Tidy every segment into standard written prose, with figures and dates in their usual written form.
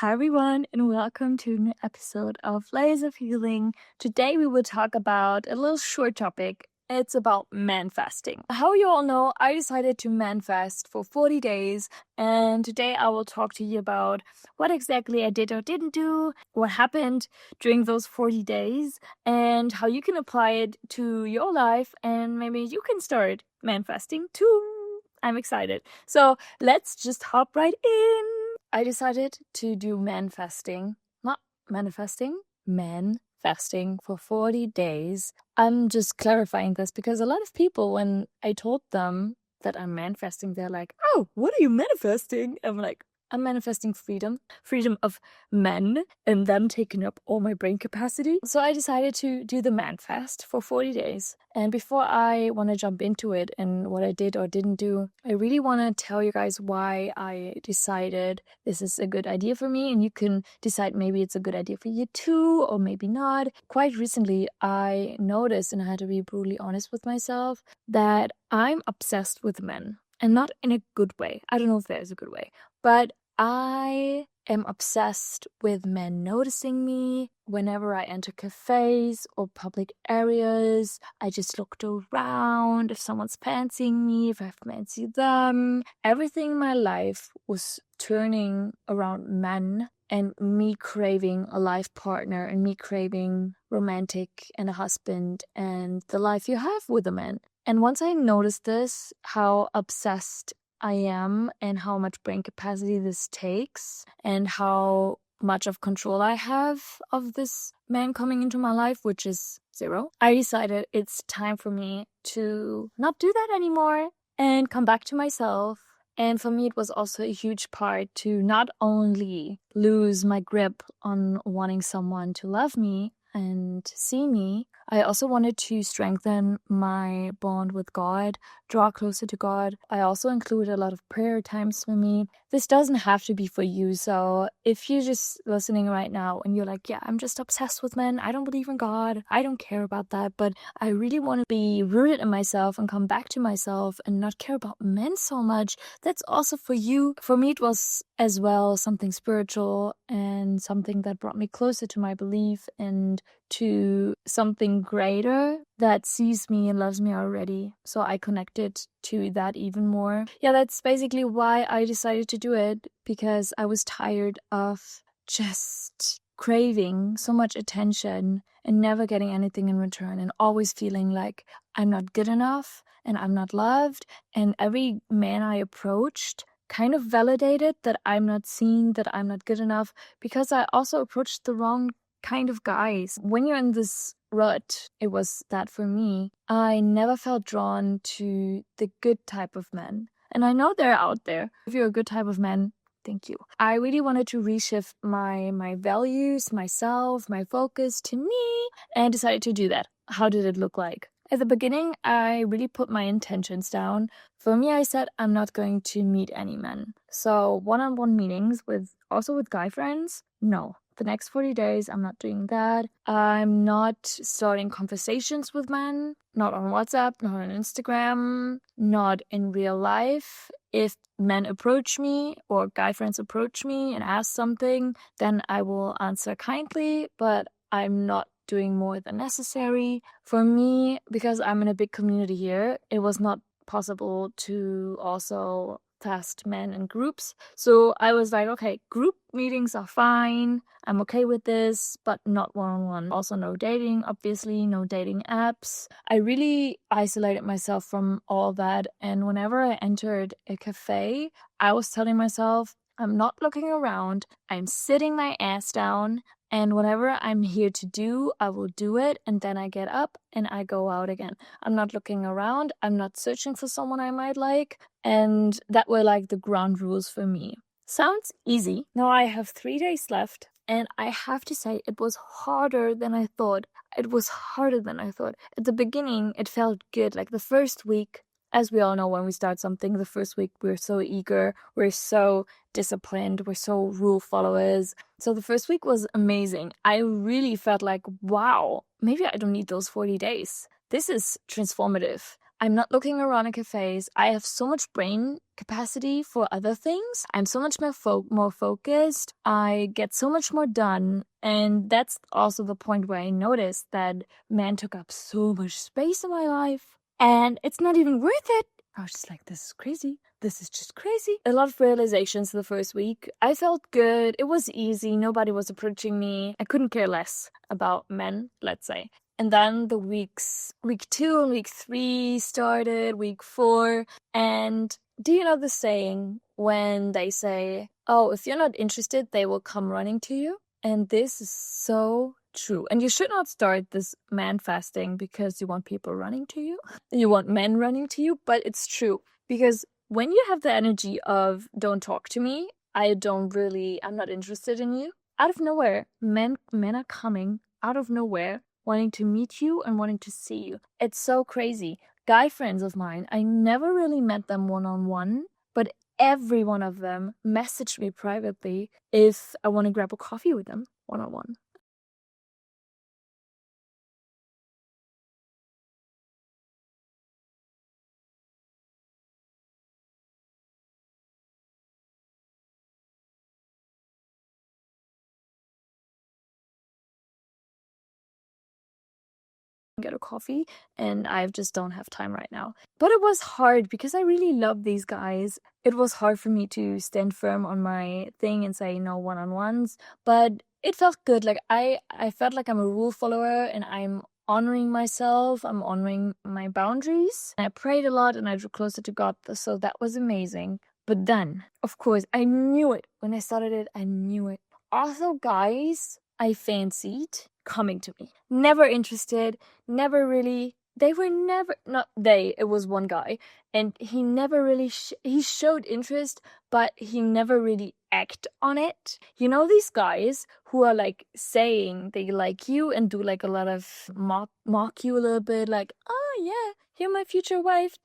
Hi everyone, and welcome to a new episode of Layers of Healing. Today we will talk about a little short topic. It's about manifesting. How you all know, I decided to manifest for 40 days, and today I will talk to you about what exactly I did or didn't do, what happened during those 40 days, and how you can apply it to your life, and maybe you can start manifesting too. I'm excited. So let's just hop right in. I decided to do manifesting for 40 days. I'm just clarifying this because a lot of people, when I told them that I'm manifesting, they're like, oh, what are you manifesting? I'm like, I'm manifesting freedom of men and them taking up all my brain capacity. So I decided to do the manifest for 40 days. And before I want to jump into it and what I did or didn't do, I really want to tell you guys why I decided this is a good idea for me. And you can decide maybe it's a good idea for you too, or maybe not. Quite recently, I noticed, and I had to be brutally honest with myself, that I'm obsessed with men. And not in a good way. I don't know if there's a good way. But I am obsessed with men noticing me. Whenever I enter cafés or public areas, I just looked around if someone's fancying me, if I fancy them. Everything in my life was turning around men and me craving a life partner and me craving romantic and a husband and the life you have with a man. And once I noticed this, how obsessed I am and how much brain capacity this takes and how much of control I have of this man coming into my life, which is 0, I decided it's time for me to not do that anymore and come back to myself. And for me, it was also a huge part to not only lose my grip on wanting someone to love me and see me, I also wanted to strengthen my bond with God, draw closer to God. I also included a lot of prayer times for me. This doesn't have to be for you. So if you're just listening right now and you're like, yeah, I'm just obsessed with men. I don't believe in God. I don't care about that. But I really want to be rooted in myself and come back to myself and not care about men so much. That's also for you. For me, it was as well something spiritual and something that brought me closer to my belief and to something greater that sees me and loves me already. So I connected to that even more. Yeah, that's basically why I decided to do it, because I was tired of just craving so much attention and never getting anything in return and always feeling like I'm not good enough and I'm not loved. And every man I approached kind of validated that I'm not seen, that I'm not good enough, because I also approached the wrong kind of guys. When you're in this rut, it was that for me, I never felt drawn to the good type of men. And I know they're out there. If you're a good type of man, thank you. I really wanted to reshift my values, myself, my focus to me, and decided to do that. How did it look like? At the beginning, I really put my intentions down. For me, I said I'm not going to meet any men. So one-on-one meetings with guy friends, no. The next 40 days, I'm not doing that. I'm not starting conversations with men, not on WhatsApp, not on Instagram, not in real life. If men approach me or guy friends approach me and ask something, then I will answer kindly, but I'm not doing more than necessary. For me, because I'm in a big community here, it was not possible to also fast men in groups. So I was like, okay, group meetings are fine. I'm okay with this, but not one-on-one. Also no dating, obviously, no dating apps. I really isolated myself from all that. And whenever I entered a cafe, I was telling myself, I'm not looking around. I'm sitting my ass down. And whatever I'm here to do, I will do it. And then I get up and I go out again. I'm not looking around. I'm not searching for someone I might like. And that were like the ground rules for me. Sounds easy. Now I have 3 days left. And I have to say, it was harder than I thought. At the beginning, it felt good. Like the first week, as we all know, when we start something, the first week, we're so eager. We're so disciplined. We're so rule followers. So the first week was amazing. I really felt like, wow, maybe I don't need those 40 days. This is transformative. I'm not looking around at cafes. I have so much brain capacity for other things. I'm so much more focused. I get so much more done. And that's also the point where I noticed that men took up so much space in my life. And it's not even worth it. I was just like, this is crazy. This is just crazy. A lot of realizations the first week. I felt good. It was easy. Nobody was approaching me. I couldn't care less about men, let's say. And then the week 2 and week 3 started, week 4. And do you know the saying when they say, oh, if you're not interested, they will come running to you? And this is so true. And you should not start this man fasting because you want people running to you. You want men running to you, but it's true. Because when you have the energy of don't talk to me, I'm not interested in you. Out of nowhere, men are coming out of nowhere, wanting to meet you and wanting to see you. It's so crazy. Guy friends of mine, I never really met them one-on-one, but every one of them messaged me privately if I want to grab a coffee with them one-on-one. Get a coffee, and I just don't have time right now. But it was hard because I really love these guys. It was hard for me to stand firm on my thing and say no one-on-ones, but it felt good. Like I felt like I'm a rule follower and I'm honoring myself, I'm honoring my boundaries. I prayed a lot and I drew closer to God, so that was amazing. But then, of course, I knew it. When I started it, I knew it. Also, guys I fancied coming to me. Never interested, never really. They were never, not they, it was one guy. And he never really, he showed interest, but he never really act on it. You know, these guys who are like saying they like you and do like a lot of mock you a little bit, like, oh yeah, you're my future wife.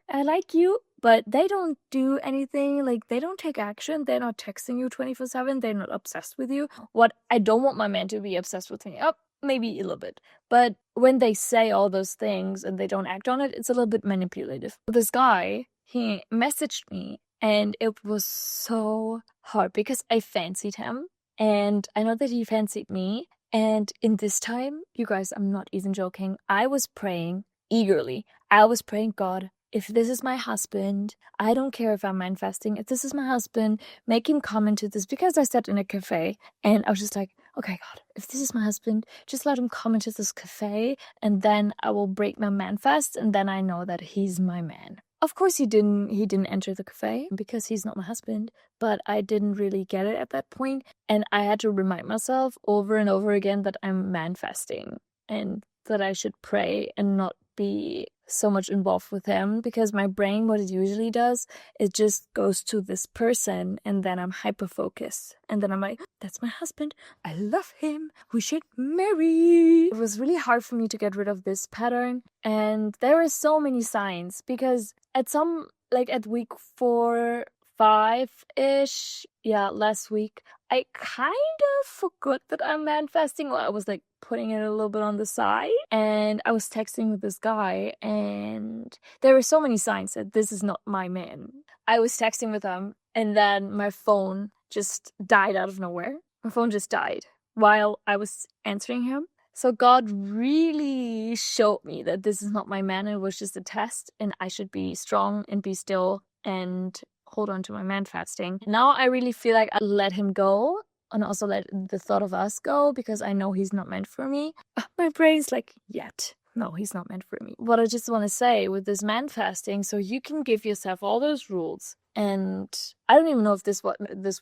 I like you. But they don't do anything, like they don't take action. They're not texting you 24/7. They're not obsessed with you. What I don't want my man to be obsessed with me. Oh, maybe a little bit. But when they say all those things and they don't act on it, it's a little bit manipulative. This guy, he messaged me and it was so hard because I fancied him and I know that he fancied me. And in this time, you guys, I'm not even joking. I was praying eagerly. I was praying, God, if this is my husband, I don't care if I'm manifesting. If this is my husband, make him come into this. Because I sat in a cafe and I was just like, okay, God, if this is my husband, just let him come into this cafe and then I will break my man fast and then I know that he's my man. Of course he didn't enter the cafe because he's not my husband, but I didn't really get it at that point. And I had to remind myself over and over again that I'm manifesting and that I should pray and not be so much involved with him, because my brain, what it usually does, it just goes to this person and then I'm hyper focused and then I'm like, that's my husband, I love him, we should marry. It was really hard for me to get rid of this pattern, and there were so many signs because at week 4, 5-ish, last week, I kind of forgot that I'm manifesting. Well, I was like putting it a little bit on the side, and I was texting with this guy, and there were so many signs that this is not my man. I was texting with him, and then my phone just died out of nowhere. My phone just died while I was answering him. So God really showed me that this is not my man. It was just a test, and I should be strong and be still and hold on to my man fasting. Now I really feel like I let him go and also let the thought of us go because I know he's not meant for me. My brain's like, yet. No, he's not meant for me. What I just want to say with this man fasting, so you can give yourself all those rules. And I don't even know if this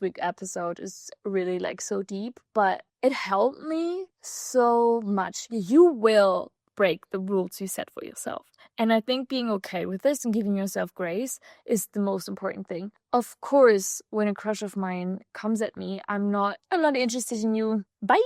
week episode is really like so deep, but it helped me so much. You will break the rules you set for yourself. And I think being okay with this and giving yourself grace is the most important thing. Of course, when a crush of mine comes at me, I'm not interested in you. Bye.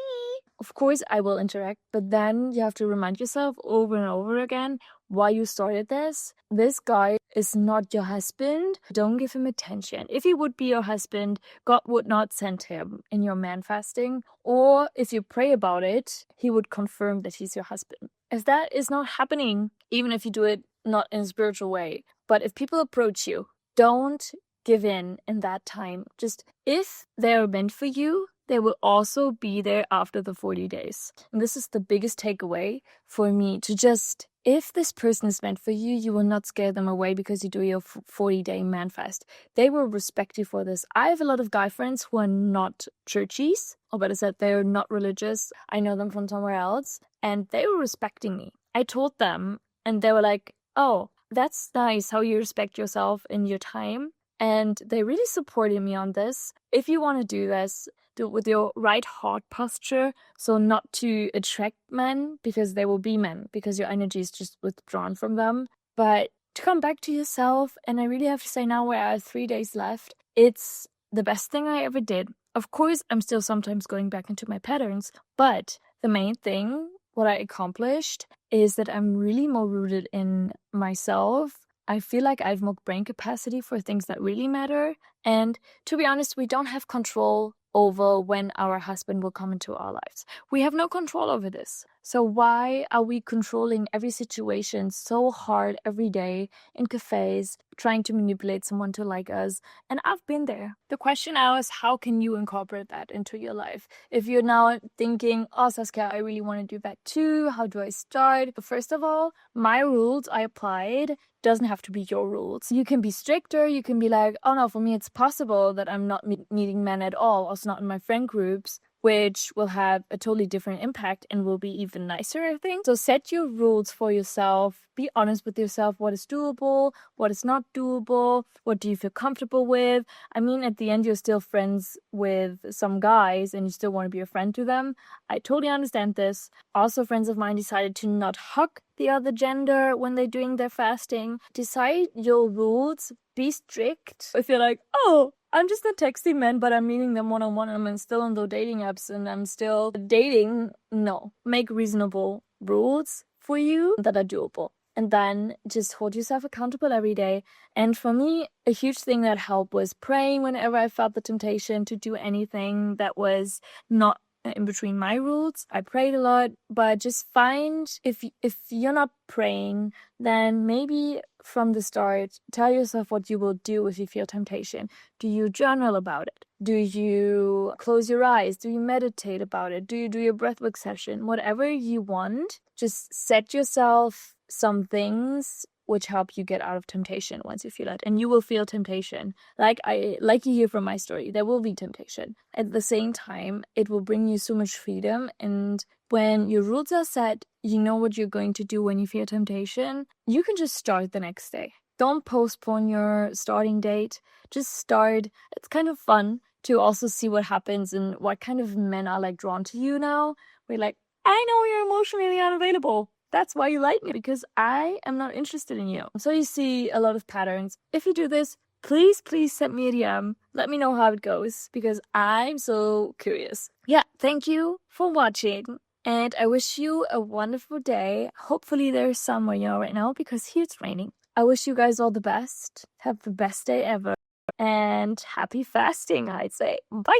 Of course, I will interact, but then you have to remind yourself over and over again why you started this. This guy is not your husband. Don't give him attention. If he would be your husband, God would not send him in your man fasting. Or if you pray about it, he would confirm that he's your husband. If that is not happening, even if you do it not in a spiritual way, but if people approach you, don't give in that time. Just if they're meant for you, they will also be there after the 40 days. And this is the biggest takeaway for me, to just, if this person is meant for you, you will not scare them away because you do your 40-day man fast. They will respect you for this. I have a lot of guy friends who are not churchies, or better said, they're not religious. I know them from somewhere else, and they were respecting me. I told them, and they were like, oh, that's nice how you respect yourself in your time. And they really supported me on this. If you want to do this, do it with your right heart posture. So not to attract men because they will be men, because your energy is just withdrawn from them. But to come back to yourself. And I really have to say, now where I have 3 days left, it's the best thing I ever did. Of course, I'm still sometimes going back into my patterns. But the main thing, what I accomplished, is that I'm really more rooted in myself. I feel like I have more brain capacity for things that really matter. And to be honest, we don't have control over when our husband will come into our lives. We have no control over this. So why are we controlling every situation so hard every day in cafes, trying to manipulate someone to like us? And I've been there. The question now is, how can you incorporate that into your life? If you're now thinking, oh, Saskia, I really want to do that too. How do I start? First of all, my rules I applied doesn't have to be your rules. You can be stricter. You can be like, oh no, for me it's possible that I'm not meeting men at all, also not in my friend groups, which will have a totally different impact and will be even nicer, I think. So set your rules for yourself. Be honest with yourself. What is doable? What is not doable? What do you feel comfortable with? I mean, at the end, you're still friends with some guys and you still want to be a friend to them. I totally understand this. Also, friends of mine decided to not hug the other gender when they're doing their fasting. Decide your rules. Be strict. If you're like, oh, I'm just not texting men, but I'm meeting them one-on-one and I'm still on those dating apps and I'm still dating. No. Make reasonable rules for you that are doable. And then just hold yourself accountable every day. And for me, a huge thing that helped was praying whenever I felt the temptation to do anything that was not in between my rules. I prayed a lot, but just find, if you're not praying, then maybe from the start, tell yourself what you will do if you feel temptation. Do you journal about it? Do you close your eyes? Do you meditate about it? Do you do your breathwork session? Whatever you want, just set yourself some things which help you get out of temptation once you feel it. And you will feel temptation. Like you hear from my story, there will be temptation. At the same time, it will bring you so much freedom. And when your rules are set, you know what you're going to do when you feel temptation. You can just start the next day. Don't postpone your starting date. Just start. It's kind of fun to also see what happens and what kind of men are like drawn to you now. We're like, I know you're emotionally unavailable. That's why you like me, because I am not interested in you. So you see a lot of patterns. If you do this, please send me a DM. Let me know how it goes, because I'm so curious. Yeah, thank you for watching. And I wish you a wonderful day. Hopefully there's sun where you are right now, because here it's raining. I wish you guys all the best. Have the best day ever. And happy fasting, I'd say. Bye.